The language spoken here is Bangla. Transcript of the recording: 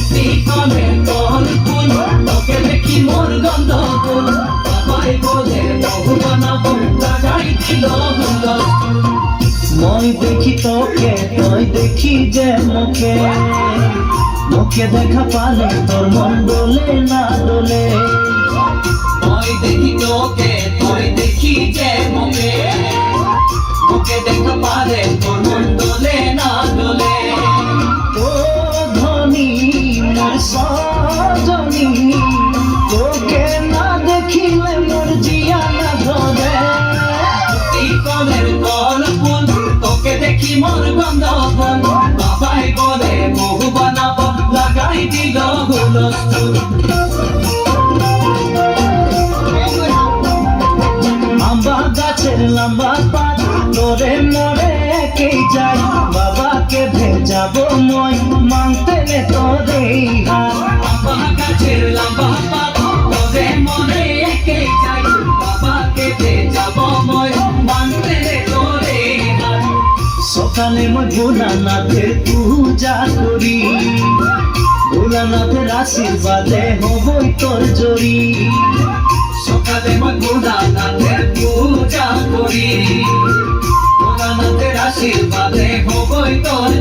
পিছনে তল ফুল তোকে দেখি মোর গন্ধ ফুল বাবাই বলে বহু বানাবো লাগাই দিল হুলস্থুল মই দেখি তোকে তুই দেখি যে মুখে মুখে দেখা পালে তোর মন দোলে না দোলে মই দেখি তোকে তুই দেখি যে মুখে মুখে দেখা পালে তোর মন দোলে না দোলে ও ধনী মোর সজনী তোকে না দেখিলে মোর জিয়া না ধরে পিছনের তল ফুল তোকে দেখি মোর গন্ধ ফুল বাবাই বলে বহু বানাবো লাগাই দিল হুলস্থুল আম্বা গাছের লম্বা পাত তোরে মরে একেই যাই বাবাকে ভেজাবো মই মানতে নে তোরে হাত আম্বা গাছের লম্বা পাত তোরে মরে একে যাই বাবাকে ভেজাবো মই মানতে নে তোরে হাত সকালে মই ভোলানাথের পূজা করি ভোলানাথের আশীর্বাদে হবই তোর জড়ি সকালে মই ভোলানাথের পূজা করি ভোলানাথের আশীর্বাদে হবই তোর